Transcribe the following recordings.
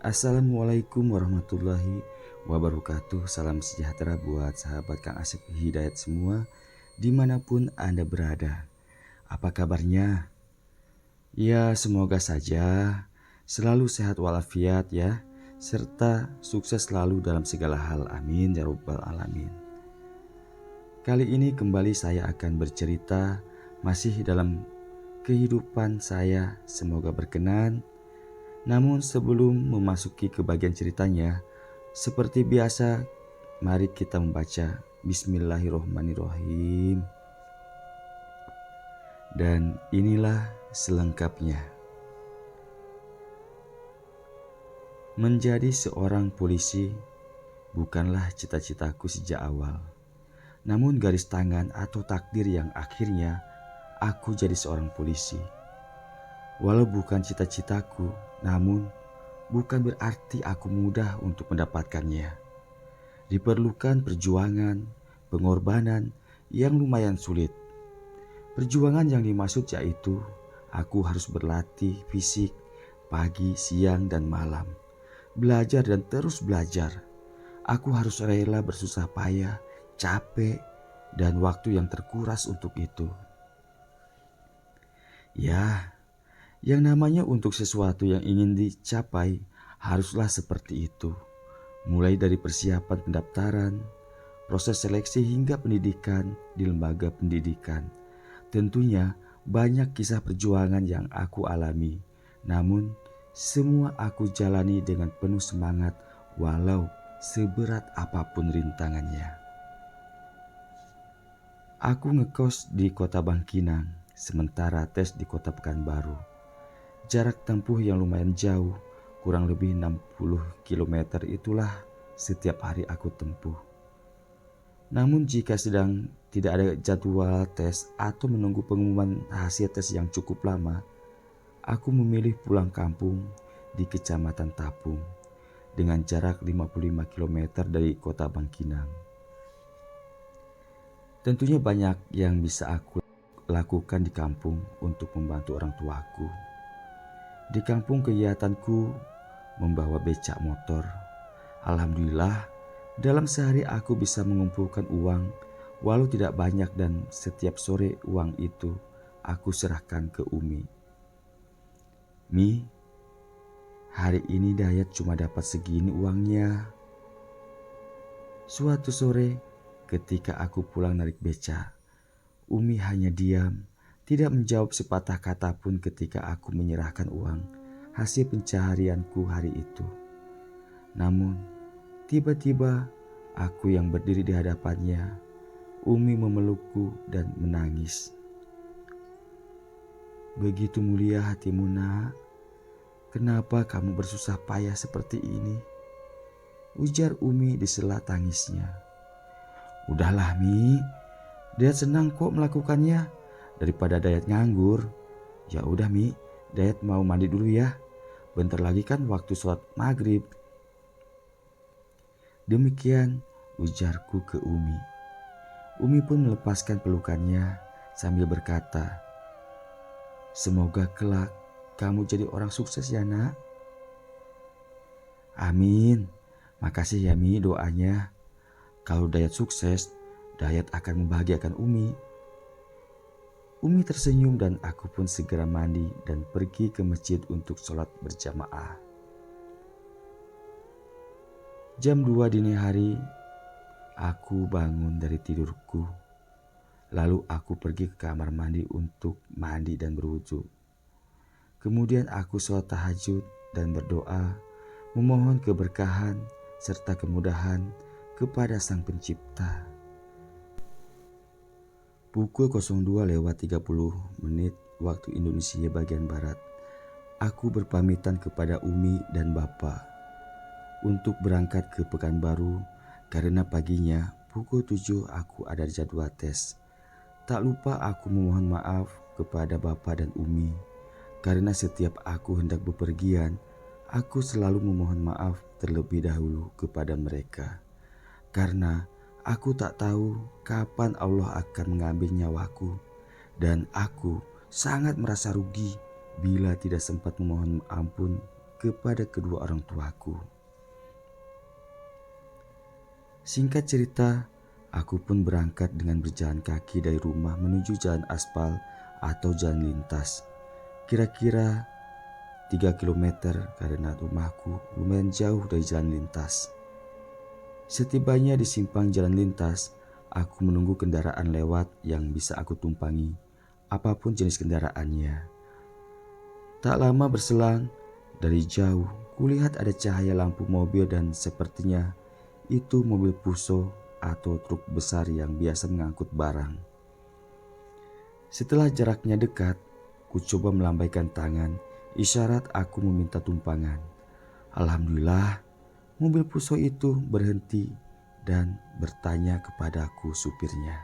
Assalamualaikum warahmatullahi wabarakatuh. Salam sejahtera buat sahabat Kang Asep Hidayat semua dimanapun Anda berada. Apa kabarnya? Ya, semoga saja selalu sehat walafiat ya, serta sukses selalu dalam segala hal. Amin ya rabbal alamin. Kali ini kembali saya akan bercerita masih dalam kehidupan saya, semoga berkenan. Namun sebelum memasuki ke bagian ceritanya, seperti biasa, mari kita membaca Bismillahirrohmanirrohim. Dan inilah selengkapnya. Menjadi seorang polisi bukanlah cita-citaku sejak awal. Namun garis tangan atau takdir yang akhirnya aku jadi seorang polisi. Walau bukan cita-citaku, namun bukan berarti aku mudah untuk mendapatkannya. Diperlukan perjuangan, pengorbanan yang lumayan sulit. Perjuangan yang dimaksud yaitu aku harus berlatih fisik pagi, siang, dan malam. Belajar dan terus belajar. Aku harus rela bersusah payah, capek, dan waktu yang terkuras untuk itu. Ya, yang namanya untuk sesuatu yang ingin dicapai haruslah seperti itu. Mulai dari persiapan pendaftaran, proses seleksi hingga pendidikan di lembaga pendidikan. Tentunya banyak kisah perjuangan yang aku alami. Namun semua aku jalani dengan penuh semangat walau seberat apapun rintangannya. Aku ngekos di kota Bangkinang, sementara tes di kota Pekanbaru. Jarak tempuh yang lumayan jauh, kurang lebih 60 km itulah setiap hari aku tempuh. Namun jika sedang tidak ada jadwal tes atau menunggu pengumuman hasil tes yang cukup lama, aku memilih pulang kampung di Kecamatan Tapung dengan jarak 55 km dari kota Bangkinang. Tentunya banyak yang bisa aku lakukan di kampung untuk membantu orang tuaku. Di kampung kegiatanku membawa becak motor. Alhamdulillah, dalam sehari aku bisa mengumpulkan uang walau tidak banyak dan setiap sore uang itu aku serahkan ke Umi. Mi, hari ini Dayat cuma dapat segini uangnya. Suatu sore ketika aku pulang narik beca, Umi hanya diam, tidak menjawab sepatah kata pun ketika aku menyerahkan uang hasil pencaharianku hari itu. Namun, tiba-tiba aku yang berdiri di hadapannya, Umi memelukku dan menangis. Begitu mulia hatimu, nak. Kenapa kamu bersusah payah seperti ini? Ujar Umi di sela tangisnya. Udahlah Mi, Dayat senang kok melakukannya. Daripada Dayat nganggur. Ya udah Mi, Dayat mau mandi dulu ya. Bentar lagi kan waktu sholat maghrib. Demikian ujarku ke Umi. Umi pun melepaskan pelukannya sambil berkata, semoga kelak kamu jadi orang sukses ya nak. Amin, makasih ya Mi doanya. Kalau Dayat sukses, Dayat akan membahagiakan Umi. Umi tersenyum dan aku pun segera mandi dan pergi ke masjid untuk sholat berjamaah. Jam 2 dini hari, aku bangun dari tidurku. Lalu aku pergi ke kamar mandi untuk mandi dan berwudu. Kemudian aku sholat tahajud dan berdoa, memohon keberkahan serta kemudahan kepada Sang Pencipta. Pukul 02:30 waktu Indonesia bagian Barat, aku berpamitan kepada Umi dan Bapak untuk berangkat ke Pekanbaru karena paginya pukul 7 aku ada jadwal tes. Tak lupa aku memohon maaf kepada Bapak dan Umi karena setiap aku hendak bepergian, aku selalu memohon maaf terlebih dahulu kepada mereka. Karena aku tak tahu kapan Allah akan mengambil nyawaku dan aku sangat merasa rugi bila tidak sempat memohon ampun kepada kedua orang tuaku. Singkat cerita, aku pun berangkat dengan berjalan kaki dari rumah menuju jalan aspal atau jalan lintas. Kira-kira 3 kilometer karena rumahku lumayan jauh dari jalan lintas. Setibanya di simpang jalan lintas, aku menunggu kendaraan lewat yang bisa aku tumpangi, apapun jenis kendaraannya. Tak lama berselang, dari jauh kulihat ada cahaya lampu mobil dan sepertinya itu mobil Puso atau truk besar yang biasa mengangkut barang. Setelah jaraknya dekat, ku coba melambaikan tangan, isyarat aku meminta tumpangan. Alhamdulillah, mobil Puso itu berhenti dan bertanya kepadaku supirnya.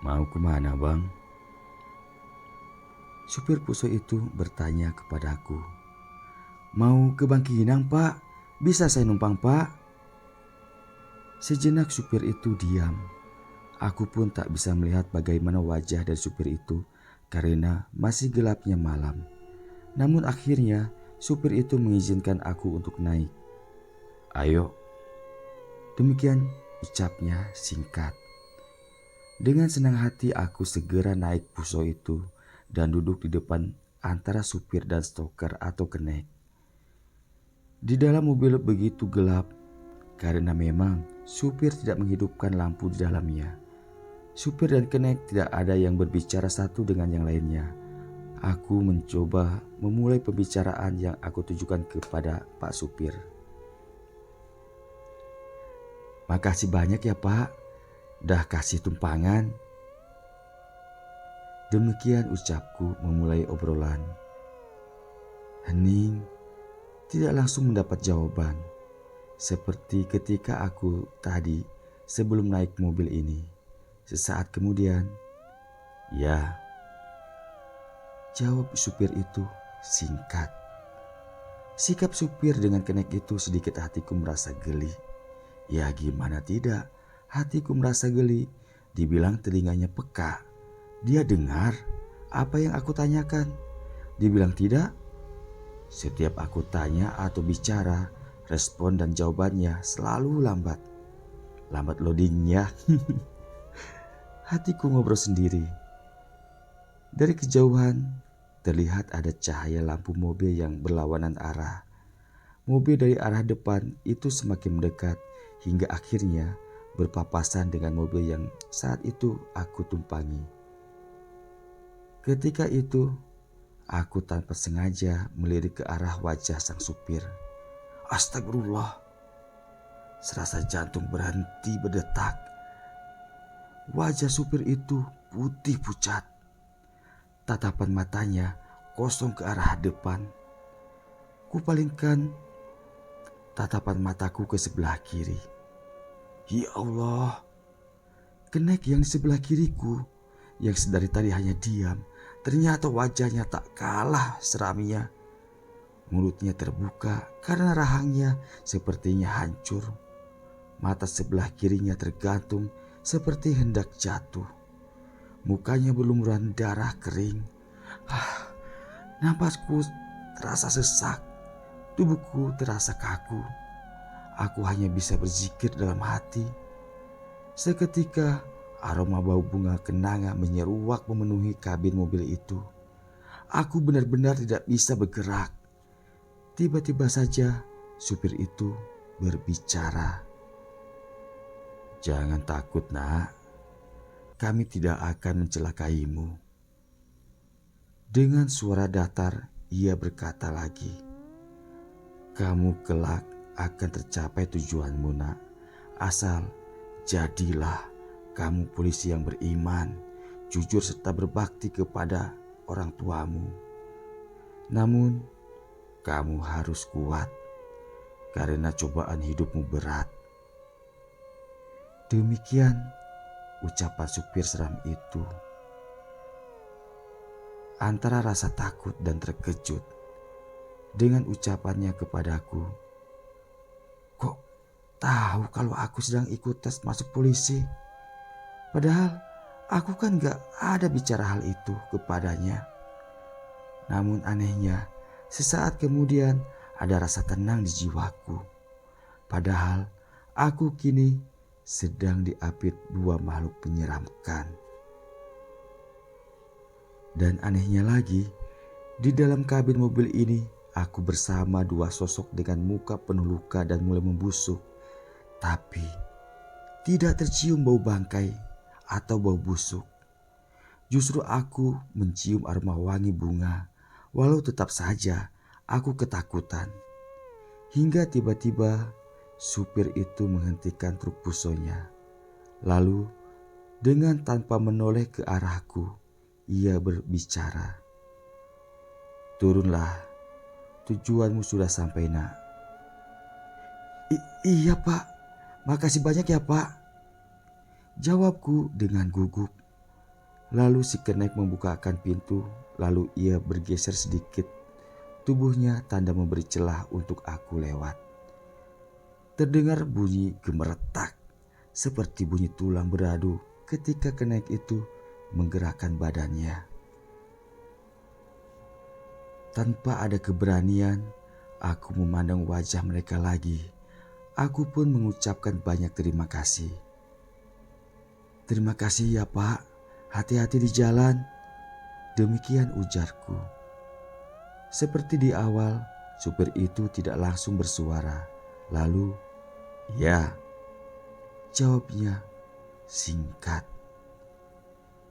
"Mau kemana, Bang?" Supir Puso itu bertanya kepadaku. "Mau ke Bangkinang, Pak. Bisa saya numpang, Pak?" Sejenak supir itu diam. Aku pun tak bisa melihat bagaimana wajah dari supir itu karena masih gelapnya malam. Namun akhirnya supir itu mengizinkan aku untuk naik. "Ayo." Demikian ucapnya singkat. Dengan senang hati aku segera naik Puso itu dan duduk di depan antara supir dan stoker atau kenek. Di dalam mobil begitu gelap karena memang supir tidak menghidupkan lampu di dalamnya. Supir dan kenek tidak ada yang berbicara satu dengan yang lainnya. Aku mencoba memulai pembicaraan yang aku tujukan kepada Pak Supir. "Makasih banyak ya, Pak, dah kasih tumpangan." Demikian ucapku memulai obrolan. Hening, tidak langsung mendapat jawaban. Seperti ketika aku tadi sebelum naik mobil ini. Sesaat kemudian, "Ya," jawab supir itu singkat. Sikap supir dengan kenek itu sedikit hatiku merasa geli. Ya gimana tidak, hatiku merasa geli. Dibilang telinganya peka, dia dengar apa yang aku tanyakan. Dibilang tidak, setiap aku tanya atau bicara, respon dan jawabannya selalu lambat. Lambat loadingnya. Hatiku ngobrol sendiri. Dari kejauhan terlihat ada cahaya lampu mobil yang berlawanan arah. Mobil dari arah depan itu semakin mendekat hingga akhirnya berpapasan dengan mobil yang saat itu aku tumpangi. Ketika itu aku tanpa sengaja melirik ke arah wajah sang supir. Astagfirullah. Serasa jantung berhenti berdetak. Wajah supir itu putih pucat. Tatapan matanya kosong ke arah depan. Kupalingkan tatapan mataku ke sebelah kiri. Ya Allah, kenek yang di sebelah kiriku yang sedari tadi hanya diam, ternyata wajahnya tak kalah seramnya. Mulutnya terbuka karena rahangnya sepertinya hancur. Mata sebelah kirinya tergantung seperti hendak jatuh. Mukanya berlumuran darah kering. Napasku terasa sesak. Tubuhku terasa kaku. Aku hanya bisa berzikir dalam hati. Seketika aroma bau bunga kenanga menyeruak memenuhi kabin mobil itu. Aku benar-benar tidak bisa bergerak. Tiba-tiba saja supir itu berbicara. "Jangan takut, Nak. Kami tidak akan mencelakaimu." Dengan suara datar ia berkata lagi, "Kamu kelak akan tercapai tujuanmu, Nak. Asal jadilah kamu polisi yang beriman, jujur serta berbakti kepada orang tuamu. Namun kamu harus kuat karena cobaan hidupmu berat." Demikian ucapan supir seram itu. Antara rasa takut dan terkejut dengan ucapannya kepadaku. Kok tahu kalau aku sedang ikut tes masuk polisi? Padahal aku kan gak ada bicara hal itu kepadanya. Namun anehnya Sesaat kemudian ada rasa tenang di jiwaku. Padahal aku kini sedang diapit dua makhluk menyeramkan. Dan anehnya lagi, di dalam kabin mobil ini aku bersama dua sosok dengan muka penuh luka dan mulai membusuk. Tapi tidak tercium bau bangkai atau bau busuk. Justru aku mencium aroma wangi bunga, walau tetap saja aku ketakutan. Hingga tiba-tiba supir itu menghentikan truk pusonya. Lalu dengan tanpa menoleh ke arahku, ia berbicara. "Turunlah, tujuanmu sudah sampai nak." Iya pak, makasih banyak ya pak," jawabku dengan gugup. Lalu si kenek membukakan pintu, lalu ia bergeser sedikit. Tubuhnya tanda memberi celah untuk aku lewat. Terdengar bunyi gemeretak, seperti bunyi tulang beradu ketika kenek itu menggerakkan badannya. Tanpa ada keberanian, aku memandang wajah mereka lagi. Aku pun mengucapkan banyak terima kasih. "Terima kasih ya pak, hati-hati di jalan," demikian ujarku. Seperti di awal, supir itu tidak langsung bersuara. Lalu, "Ya," jawabnya singkat.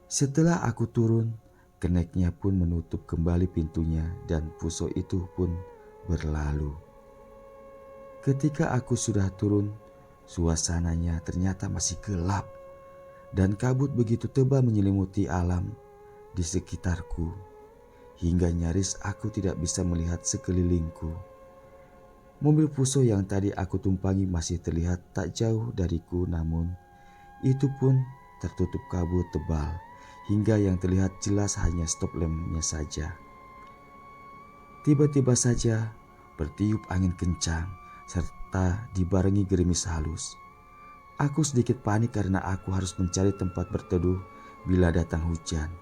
Setelah aku turun, keneknya pun menutup kembali pintunya dan puso itu pun berlalu. Ketika aku sudah turun, suasananya ternyata masih gelap dan kabut begitu tebal menyelimuti alam di sekitarku hingga nyaris aku tidak bisa melihat sekelilingku. Mobil puso yang tadi aku tumpangi masih terlihat tak jauh dariku, namun itu pun tertutup kabut tebal hingga yang terlihat jelas hanya stop lampnya saja. Tiba-tiba saja bertiup angin kencang serta dibarengi gerimis halus. Aku sedikit panik karena aku harus mencari tempat berteduh bila datang hujan.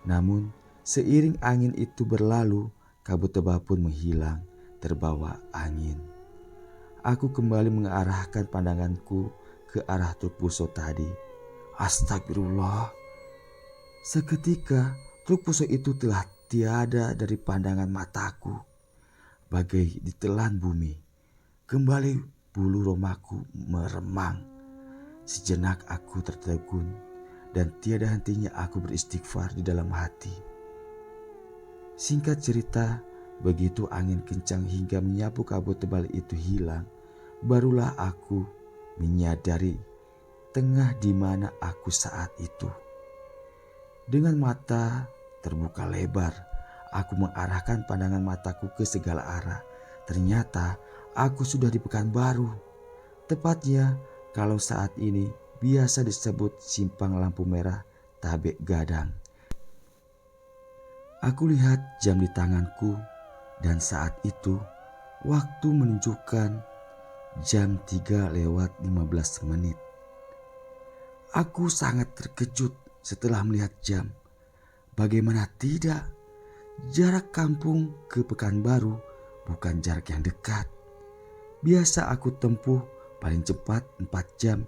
Namun seiring angin itu berlalu, kabut tebal pun menghilang terbawa angin. Aku kembali mengarahkan pandanganku ke arah truk puso tadi. Astagfirullah. Seketika truk puso itu telah tiada dari pandangan mataku. Bagai ditelan bumi. Kembali bulu romaku meremang. Sejenak aku tertegun dan tiada hentinya aku beristighfar di dalam hati. Singkat cerita, begitu angin kencang hingga menyapu kabut tebal itu hilang, barulah aku menyadari tengah di mana aku saat itu. Dengan mata terbuka lebar, aku mengarahkan pandangan mataku ke segala arah. Ternyata aku sudah di Pekanbaru. Tepatnya kalau saat ini biasa disebut simpang lampu merah Tabek Gadang. Aku lihat jam di tanganku dan saat itu waktu menunjukkan jam 3:15. Aku sangat terkejut setelah melihat jam. Bagaimana tidak, jarak kampung ke Pekanbaru bukan jarak yang dekat. Biasa aku tempuh paling cepat 4 jam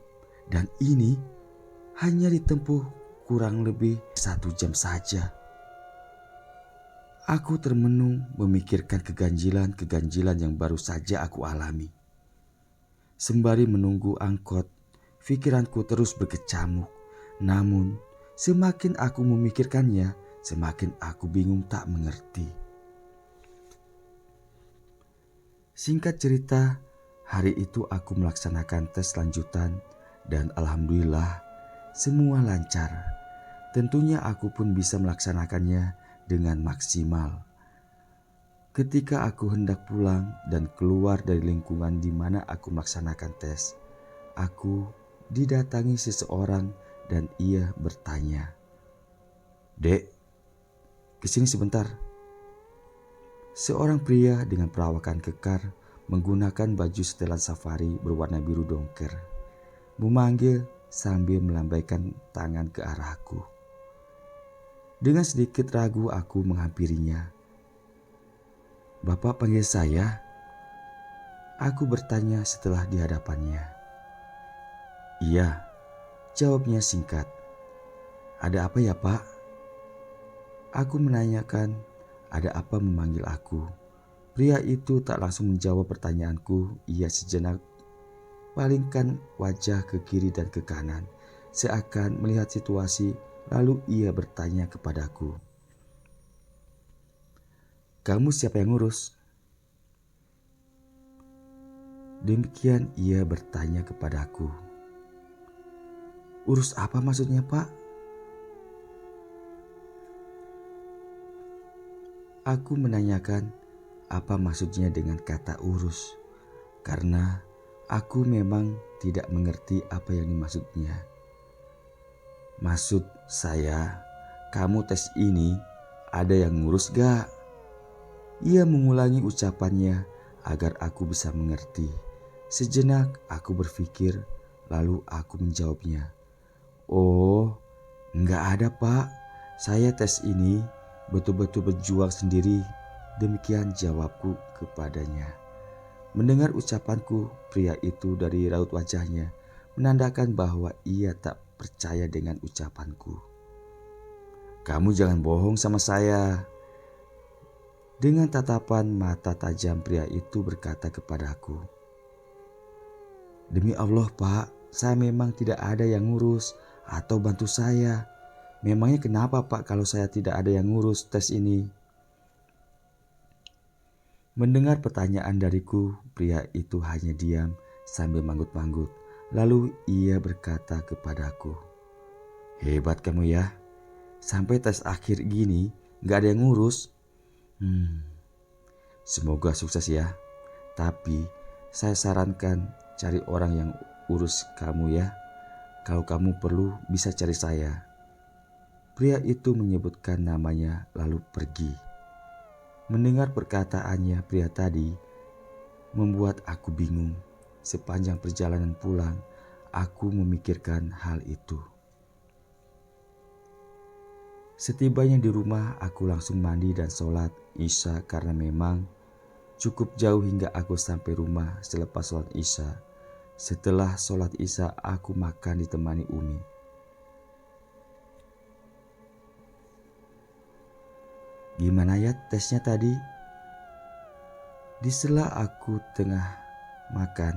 dan ini hanya ditempuh kurang lebih 1 jam saja. Aku termenung memikirkan keganjilan yang baru saja aku alami. Sembari menunggu angkot, pikiranku terus berkecamuk. Namun, semakin aku memikirkannya, semakin aku bingung tak mengerti. Singkat cerita, hari itu aku melaksanakan tes lanjutan dan alhamdulillah semua lancar. Tentunya aku pun bisa melaksanakannya dengan maksimal. Ketika aku hendak pulang dan keluar dari lingkungan di mana aku melaksanakan tes, aku didatangi seseorang dan ia bertanya, "Dek, kesini sebentar." Seorang pria dengan perawakan kekar menggunakan baju setelan safari berwarna biru dongker memanggil sambil melambaikan tangan ke arahku. Dengan sedikit ragu aku menghampirinya. Bapak panggil saya? Aku bertanya setelah di hadapannya. Iya, jawabnya singkat. Ada apa ya Pak? Aku menanyakan ada apa memanggil aku. Pria itu tak langsung menjawab pertanyaanku. Ia sejenak palingkan wajah ke kiri dan ke kanan, seakan melihat situasi, lalu ia bertanya kepadaku. Kamu siapa yang ngurus? Demikian ia bertanya kepadaku. Urus apa maksudnya Pak? Aku menanyakan apa maksudnya dengan kata urus, karena aku memang tidak mengerti apa yang dimaksudnya. Maksud saya, kamu tes ini ada yang ngurus gak? Ia mengulangi ucapannya agar aku bisa mengerti. Sejenak aku berpikir, lalu aku menjawabnya. Oh, enggak ada Pak. Saya tes ini betul-betul berjuang sendiri. Demikian jawabku kepadanya. Mendengar ucapanku, pria itu dari raut wajahnya menandakan bahwa ia tak percaya dengan ucapanku. Kamu jangan bohong sama saya. Dengan tatapan mata tajam pria itu berkata kepadaku. Demi Allah Pak, saya memang tidak ada yang ngurus atau bantu saya. Memangnya kenapa Pak kalau saya tidak ada yang ngurus tes ini? Mendengar pertanyaan dariku, pria itu hanya diam sambil manggut-manggut. Lalu ia berkata kepadaku, hebat kamu ya, sampai tes akhir gini gak ada yang ngurus. Semoga sukses ya, tapi saya sarankan cari orang yang urus kamu ya. Kalau kamu perlu bisa cari saya. Pria itu menyebutkan namanya lalu pergi. Mendengar perkataannya pria tadi membuat aku bingung. Sepanjang perjalanan pulang, aku memikirkan hal itu. Setibanya di rumah, aku langsung mandi dan sholat Isya karena memang cukup jauh hingga aku sampai rumah selepas sholat Isya. Setelah sholat Isya, aku makan ditemani Umi. Gimana ya tesnya tadi? Di sela aku tengah makan,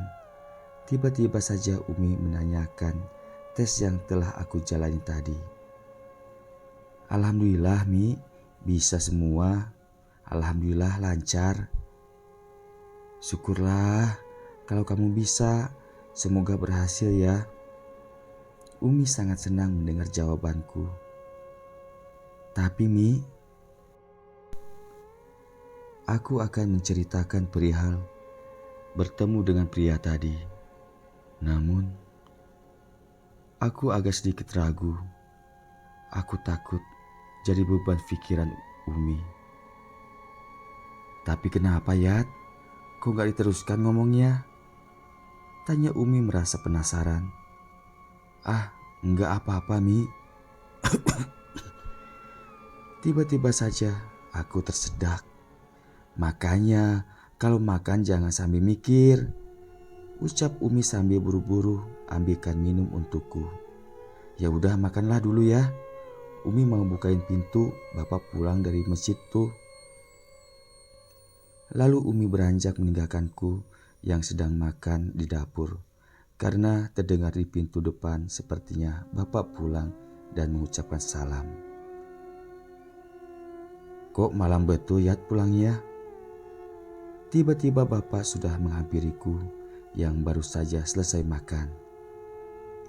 tiba-tiba saja Umi menanyakan tes yang telah aku jalani tadi. Alhamdulillah Mi, bisa semua. Alhamdulillah lancar. Syukurlah kalau kamu bisa, semoga berhasil ya. Umi sangat senang mendengar jawabanku. Tapi Mi, aku akan menceritakan perihal bertemu dengan pria tadi. Namun, aku agak sedikit ragu. Aku takut jadi beban pikiran Umi. Tapi kenapa Yat? Kok gak diteruskan ngomongnya? Tanya Umi merasa penasaran. Ah, enggak apa-apa Mi. Tiba-tiba saja aku tersedak. Makanya kalau makan jangan sambil mikir. Ucap Umi sambil buru-buru ambilkan minum untukku. Ya udah makanlah dulu ya. Umi mau bukain pintu, Bapak pulang dari masjid tuh. Lalu Umi beranjak meninggalkanku yang sedang makan di dapur. Karena terdengar di pintu depan sepertinya Bapak pulang dan mengucapkan salam. Kok malam betul ya pulangnya? Tiba-tiba Bapak sudah menghampiriku yang baru saja selesai makan.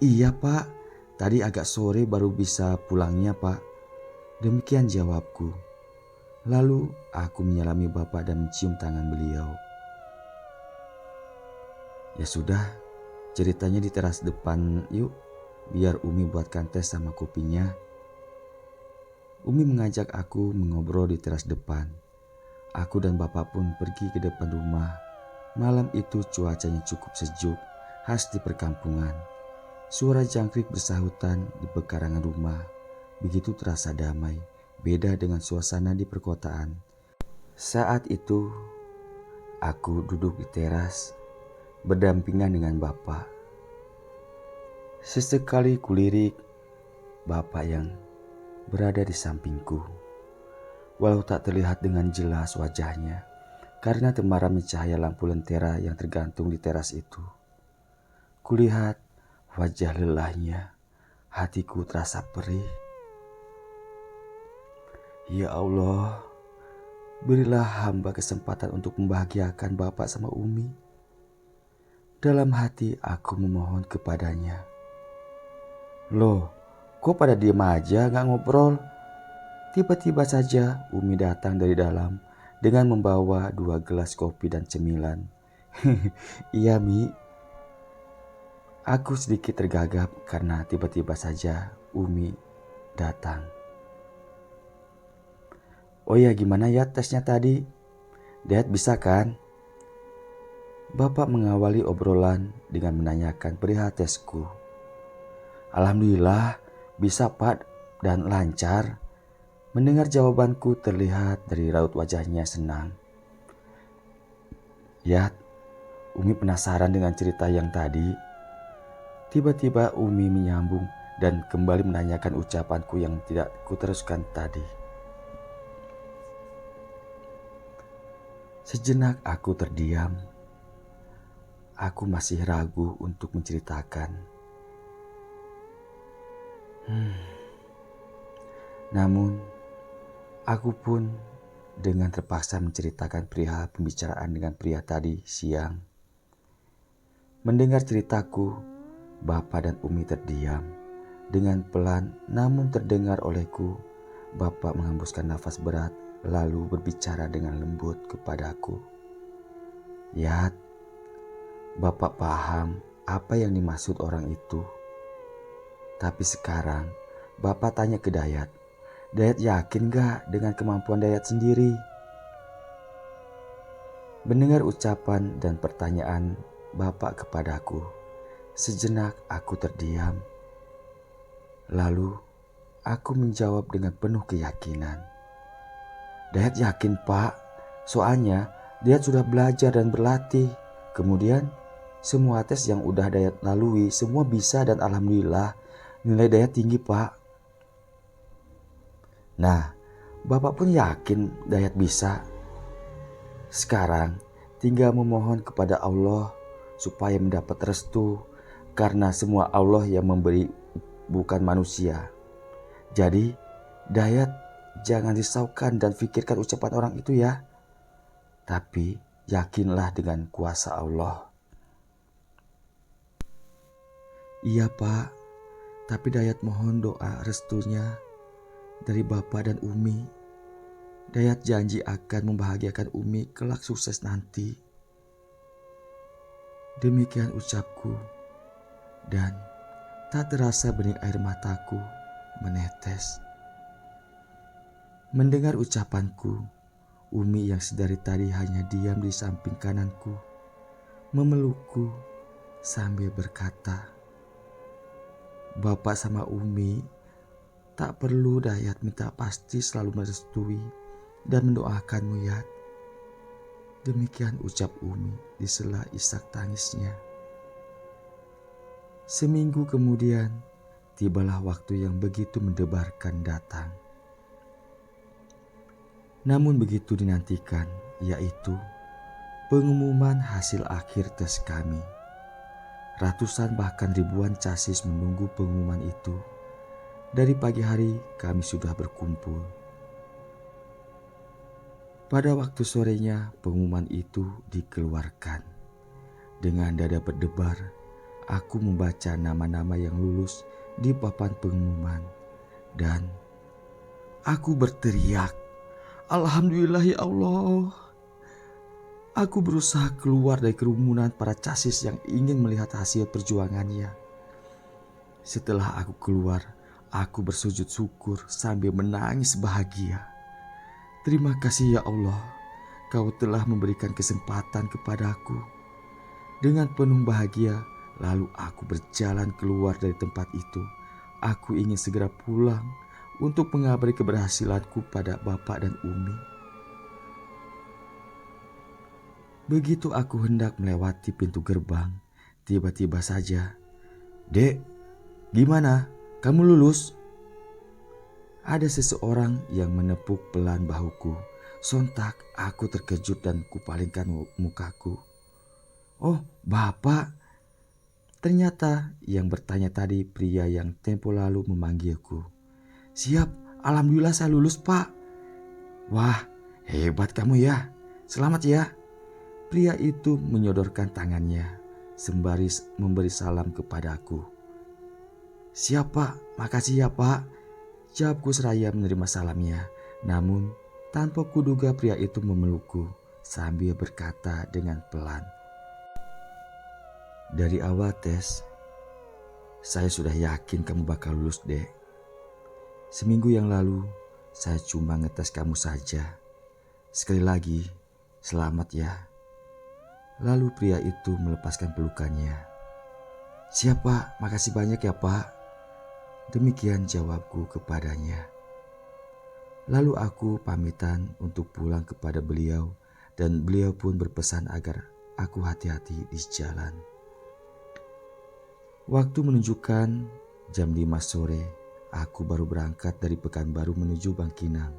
Iya Pak, tadi agak sore baru bisa pulangnya Pak. Demikian jawabku. Lalu aku menyalami Bapak dan mencium tangan beliau. Ya sudah, ceritanya di teras depan yuk, biar Umi buatkan teh sama kopinya. Umi mengajak aku mengobrol di teras depan. Aku dan Bapak pun pergi ke depan rumah. Malam itu cuacanya cukup sejuk, khas di perkampungan. Suara jangkrik bersahutan di pekarangan rumah. Begitu terasa damai, beda dengan suasana di perkotaan. Saat itu, aku duduk di teras berdampingan dengan Bapak. Sesekali kulirik Bapak yang berada di sampingku, walau tak terlihat dengan jelas wajahnya karena temaramnya cahaya lampu lentera yang tergantung di teras itu. Kulihat wajah lelahnya, hatiku terasa perih. Ya Allah, berilah hamba kesempatan untuk membahagiakan Bapak sama Umi. Dalam hati aku memohon kepadanya. Loh, kok pada diem aja gak ngobrol? Tiba-tiba saja Umi datang dari dalam dengan membawa 2 gelas kopi dan cemilan. Iya Mi, aku sedikit tergagap karena tiba-tiba saja Umi datang. Oh ya, gimana ya tesnya tadi? Dad bisa kan? Bapak mengawali obrolan dengan menanyakan perihal tesku. Alhamdulillah bisa Pak dan lancar. Mendengar jawabanku terlihat dari raut wajahnya senang. Ya, Umi penasaran dengan cerita yang tadi. Tiba-tiba Umi menyambung dan kembali menanyakan ucapanku yang tidak kuteruskan tadi. Sejenak aku terdiam. Aku masih ragu untuk menceritakan. Namun, aku pun dengan terpaksa menceritakan perihal pembicaraan dengan pria tadi siang. Mendengar ceritaku, Bapak dan Umi terdiam. Dengan pelan namun terdengar olehku, Bapak menghembuskan nafas berat lalu berbicara dengan lembut kepadaku. Yat, Bapak paham apa yang dimaksud orang itu. Tapi sekarang Bapak tanya ke Dayat. Dayat yakin gak dengan kemampuan Dayat sendiri? Mendengar ucapan dan pertanyaan Bapak kepadaku, sejenak aku terdiam. Lalu aku menjawab dengan penuh keyakinan. Dayat yakin Pak, soalnya Dayat sudah belajar dan berlatih. Kemudian semua tes yang udah Dayat lalui semua bisa dan alhamdulillah nilai Dayat tinggi Pak. Nah, Bapak pun yakin Dayat bisa. Sekarang tinggal memohon kepada Allah supaya mendapat restu karena semua Allah yang memberi bukan manusia. Jadi Dayat jangan risaukan dan pikirkan ucapan orang itu ya. Tapi yakinlah dengan kuasa Allah. Iya Pak, tapi Dayat mohon doa restunya dari Bapak dan Umi. Dayat janji akan membahagiakan Umi kelak sukses nanti. Demikian ucapku dan tak terasa benih air mataku menetes. Mendengar ucapanku, Umi yang sedari tadi hanya diam di samping kananku, memelukku sambil berkata, Bapak sama Umi tak perlu Dayat minta pasti selalu merestui dan mendoakanmu ya. Demikian ucap Umi di sela isak tangisnya. Seminggu kemudian, tibalah waktu yang begitu mendebarkan datang. Namun begitu dinantikan, yaitu pengumuman hasil akhir tes kami. Ratusan bahkan ribuan casis menunggu pengumuman itu. Dari pagi hari kami sudah berkumpul. Pada waktu sorenya pengumuman itu dikeluarkan. Dengan dada berdebar, aku membaca nama-nama yang lulus di papan pengumuman. Dan aku berteriak, Alhamdulillah ya Allah. Aku berusaha keluar dari kerumunan para casis yang ingin melihat hasil perjuangannya. Setelah aku keluar, aku bersujud syukur sambil menangis bahagia. Terima kasih ya Allah, Kau telah memberikan kesempatan kepadaku. Dengan penuh bahagia, lalu aku berjalan keluar dari tempat itu. Aku ingin segera pulang untuk mengabari keberhasilanku pada Bapak dan Umi. Begitu aku hendak melewati pintu gerbang, tiba-tiba saja, "Dek, gimana? Kamu lulus?" Ada seseorang yang menepuk pelan bahuku. Sontak aku terkejut dan kupalingkan mukaku. "Oh, Bapak." Ternyata yang bertanya tadi pria yang tempo lalu memanggilku. "Siap, alhamdulillah saya lulus, Pak." "Wah, hebat kamu ya. Selamat ya." Pria itu menyodorkan tangannya sembari memberi salam kepadaku. "Siap, Pak, makasih ya, Pak." Jawabku seraya menerima salamnya. Namun tanpa kuduga pria itu memelukku sambil berkata dengan pelan, "Dari awal tes, saya sudah yakin kamu bakal lulus, Dek. Seminggu yang lalu, saya cuma ngetes kamu saja. Sekali lagi, selamat ya." Lalu pria itu melepaskan pelukannya. "Siap, Pak, makasih banyak ya, Pak." Demikian jawabku kepadanya. Lalu aku pamitan untuk pulang kepada beliau dan beliau pun berpesan agar aku hati-hati di jalan. Waktu menunjukkan jam 5 sore, aku baru berangkat dari Pekanbaru menuju Bangkinang.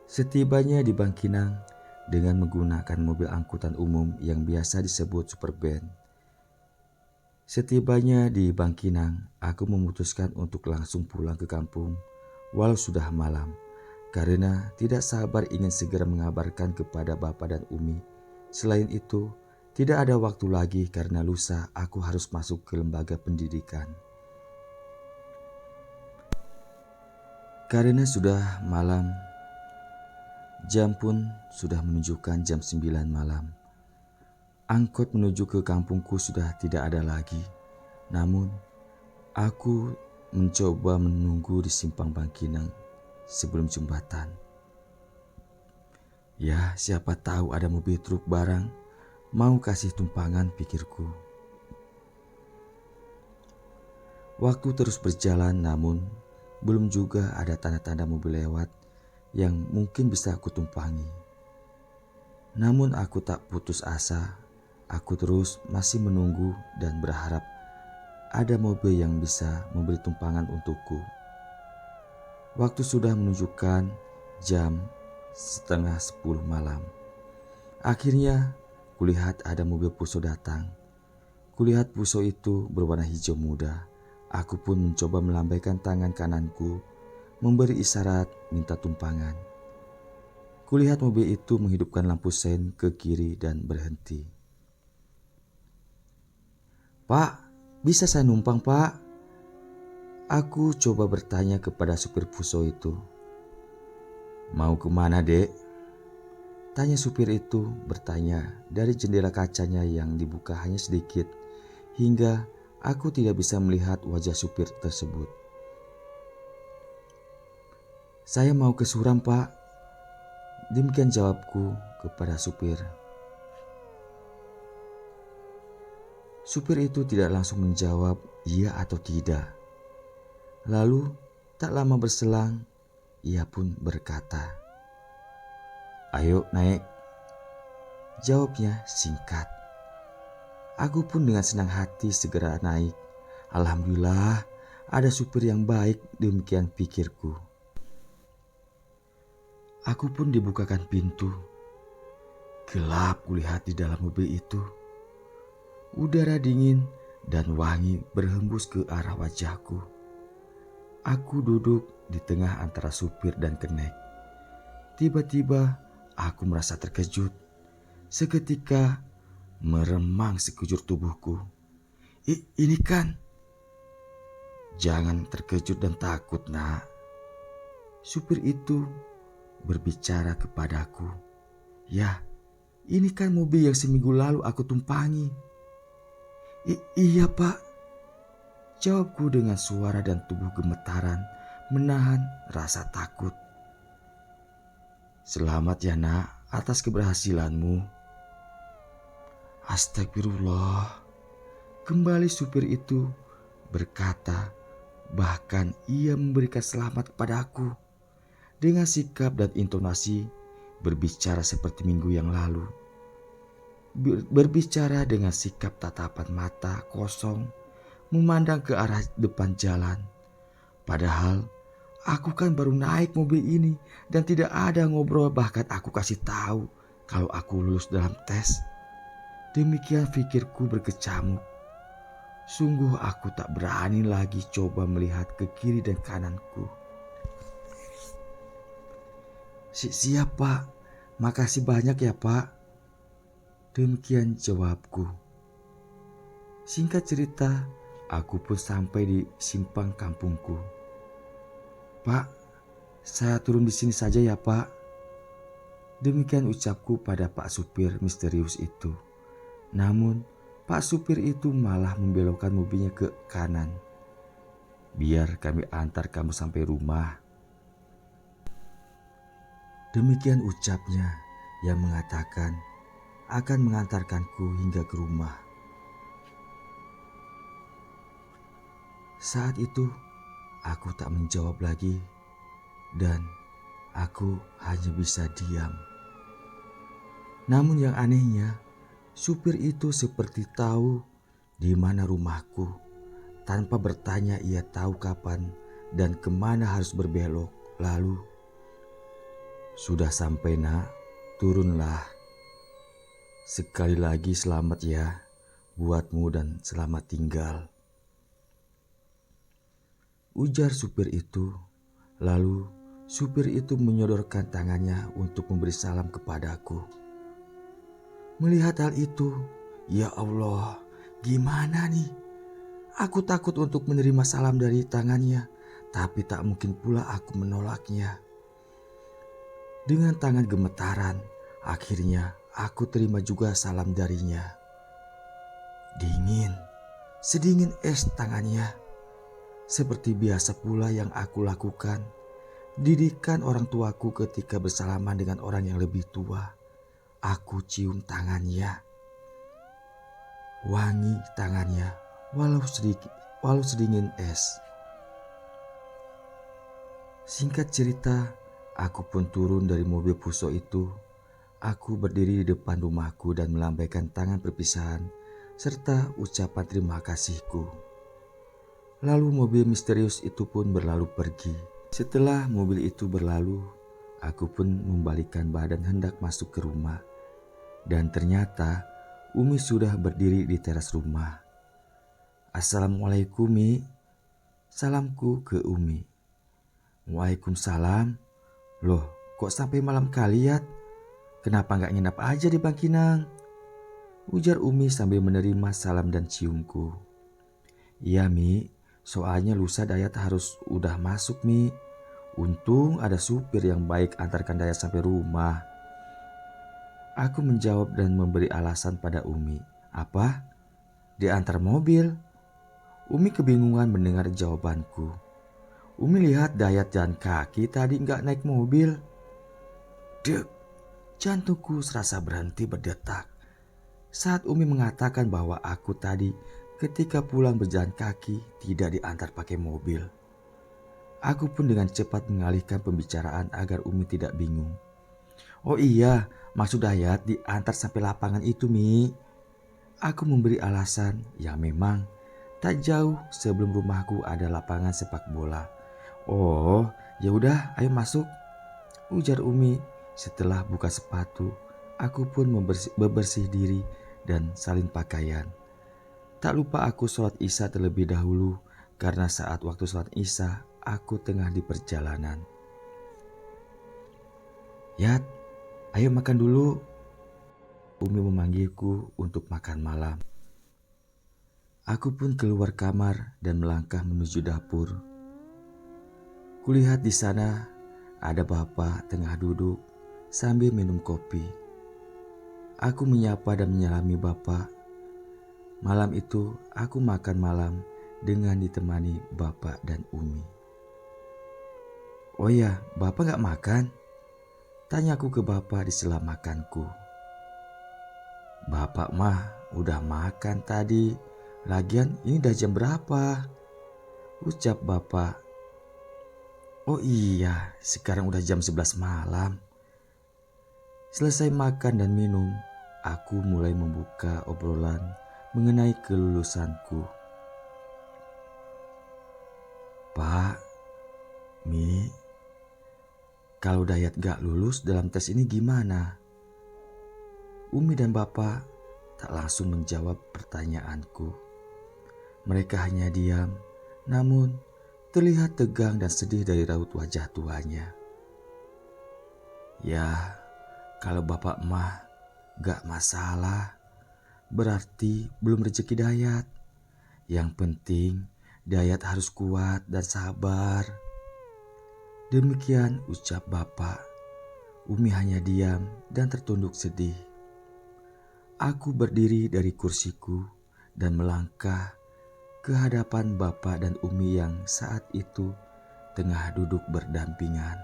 Setibanya di Bangkinang dengan menggunakan mobil angkutan umum yang biasa disebut Superban. Setibanya di Bangkinang, aku memutuskan untuk langsung pulang ke kampung walau sudah malam karena tidak sabar ingin segera mengabarkan kepada Bapak dan Umi. Selain itu, tidak ada waktu lagi karena lusa aku harus masuk ke lembaga pendidikan. Karena sudah malam, jam pun sudah menunjukkan jam 9 malam. Angkot menuju ke kampungku sudah tidak ada lagi. Namun, aku mencoba menunggu di simpang Bangkinang sebelum jembatan. Ya, siapa tahu ada mobil truk barang mau kasih tumpangan, pikirku. Waktu terus berjalan namun belum juga ada tanda-tanda mobil lewat yang mungkin bisa aku tumpangi. Namun aku tak putus asa. Aku terus masih menunggu dan berharap ada mobil yang bisa memberi tumpangan untukku. Waktu sudah menunjukkan jam setengah 10 malam. Akhirnya kulihat ada mobil Puso datang. Kulihat Puso itu berwarna hijau muda. Aku pun mencoba melambaikan tangan kananku memberi isyarat minta tumpangan. Kulihat mobil itu menghidupkan lampu sein ke kiri dan berhenti. "Pak, bisa saya numpang, Pak?" Aku coba bertanya kepada supir Puso itu. "Mau kemana, Dek?" Tanya supir itu bertanya dari jendela kacanya yang dibuka hanya sedikit hingga aku tidak bisa melihat wajah supir tersebut. "Saya mau ke Suram, Pak." Demikian jawabku kepada supir. Supir itu tidak langsung menjawab iya atau tidak. Lalu tak lama berselang ia pun berkata, "Ayo naik." Jawabnya singkat. Aku pun dengan senang hati segera naik. Alhamdulillah ada supir yang baik, demikian pikirku. Aku pun dibukakan pintu. Gelap kulihat di dalam mobil itu. Udara dingin dan wangi berhembus ke arah wajahku. Aku duduk di tengah antara supir dan kenek. Tiba-tiba aku merasa terkejut. Seketika meremang sekujur tubuhku. Ini kan..." "Jangan terkejut dan takut, Nak." Supir itu berbicara kepadaku. "Ya, ini kan mobil yang seminggu lalu aku tumpangi." Iya, Pak." Jawabku dengan suara dan tubuh gemetaran menahan rasa takut. "Selamat ya, Nak, atas keberhasilanmu." Astagfirullah. Kembali supir itu berkata, bahkan ia memberikan selamat kepadaku dengan sikap dan intonasi berbicara seperti minggu yang lalu. Berbicara dengan sikap tatapan mata kosong, memandang ke arah depan jalan. Padahal aku kan baru naik mobil ini dan tidak ada ngobrol, bahkan aku kasih tahu kalau aku lulus dalam tes. Demikian pikirku berkecamuk. Sungguh aku tak berani lagi coba melihat ke kiri dan kananku. Siap Pak, makasih banyak ya Pak. Demikian jawabku. Singkat cerita, aku pun sampai di simpang kampungku. Pak, saya turun di sini saja ya Pak. Demikian ucapku pada Pak supir misterius itu. Namun, Pak supir itu malah membelokkan mobilnya ke kanan. Biar kami antar kamu sampai rumah. Demikian ucapnya yang mengatakan akan mengantarkanku hingga ke rumah. Saat itu, aku tak menjawab lagi dan aku hanya bisa diam. Namun yang anehnya, supir itu seperti tahu di mana rumahku. Tanpa bertanya ia tahu kapan dan kemana harus berbelok. Lalu, sudah sampai nak, turunlah. Sekali lagi selamat ya buatmu dan selamat tinggal. Ujar supir itu. Lalu supir itu menyodorkan tangannya untuk memberi salam kepadaku. Melihat hal itu, ya Allah, gimana nih? Aku takut untuk menerima salam dari tangannya, tapi tak mungkin pula aku menolaknya. Dengan tangan gemetaran, akhirnya aku terima juga salam darinya. Dingin, sedingin es tangannya. Seperti biasa pula yang aku lakukan, didikan orang tuaku ketika bersalaman dengan orang yang lebih tua. Aku cium tangannya. Wangi tangannya walau sedingin es. Singkat cerita, aku pun turun dari mobil Fuso itu. Aku berdiri di depan rumahku dan melambaikan tangan perpisahan serta ucapan terima kasihku. Lalu mobil misterius itu pun berlalu pergi. Setelah mobil itu berlalu, aku pun membalikkan badan hendak masuk ke rumah. Dan ternyata Umi sudah berdiri di teras rumah. Assalamualaikum Mi. Salamku ke Umi. Waalaikumsalam. Loh, kok sampai malam kali ya? Kenapa gak nginap aja di Bangkinang? Ujar Umi sambil menerima salam dan ciumku. Iya Mi, soalnya lusa Dayat harus udah masuk Mi. Untung ada supir yang baik antarkan Dayat sampai rumah. Aku menjawab dan memberi alasan pada Umi. Apa? Diantar mobil? Umi kebingungan mendengar jawabanku. Umi lihat Dayat jalan kaki tadi gak naik mobil. Dek, jantungku serasa berhenti berdetak saat Umi mengatakan bahwa aku tadi ketika pulang berjalan kaki tidak diantar pakai mobil. Aku pun dengan cepat mengalihkan pembicaraan agar Umi tidak bingung. Oh iya, maksud Dayat diantar sampai lapangan itu Mi. Aku memberi alasan yang memang tak jauh sebelum rumahku ada lapangan sepak bola. Oh, ya udah, ayo masuk. Ujar Umi setelah buka sepatu. Aku pun bebersih diri dan salin pakaian. Tak lupa aku sholat Isya terlebih dahulu karena saat waktu sholat Isya aku tengah di perjalanan. Yat, ayo makan dulu. Umi memanggilku untuk makan malam. Aku pun keluar kamar dan melangkah menuju dapur. Kulihat di sana ada bapak tengah duduk sambil minum kopi. Aku menyapa dan menyalami bapak. Malam itu aku makan malam dengan ditemani bapak dan Umi. Oh ya, bapak gak makan? Tanyaku ke bapak di sela makanku. Bapak mah udah makan tadi. Lagian ini udah jam berapa? Ucap bapak. Oh iya, sekarang udah jam 11 malam. Selesai makan dan minum, aku mulai membuka obrolan mengenai kelulusanku. Pak, Mi, kalau Dayat gak lulus dalam tes ini gimana? Umi dan Bapak tak langsung menjawab pertanyaanku. Mereka hanya diam, namun terlihat tegang dan sedih dari raut wajah tuanya. Ya, kalau Bapak mah gak masalah, berarti belum rezeki Dayat. Yang penting Dayat harus kuat dan sabar. Demikian ucap Bapak. Umi hanya diam dan tertunduk sedih. Aku berdiri dari kursiku dan melangkah ke hadapan Bapak dan Umi yang saat itu tengah duduk berdampingan.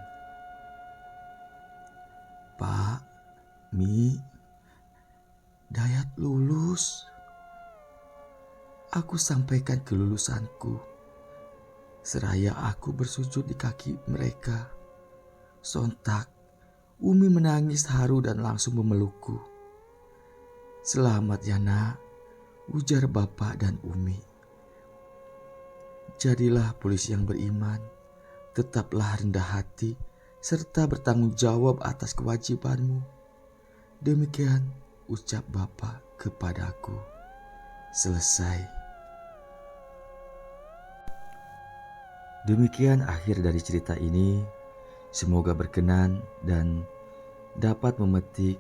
Pak, Mi, Dayat lulus. Aku sampaikan kelulusanku. Seraya aku bersujud di kaki mereka. Sontak, Umi menangis haru dan langsung memelukku. Selamat ya nak, ujar Bapak dan Umi. Jadilah polisi yang beriman, tetaplah rendah hati, serta bertanggung jawab atas kewajibanmu. Demikian ucap Bapak kepadaku. Selesai. Demikian akhir dari cerita ini. Semoga berkenan dan dapat memetik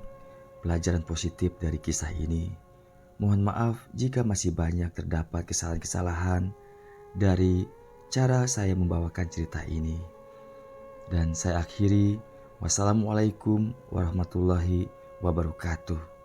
pelajaran positif dari kisah ini. Mohon maaf jika masih banyak terdapat kesalahan-kesalahan dari cara saya membawakan cerita ini. Dan saya akhiri, wassalamualaikum warahmatullahi wabarakatuh.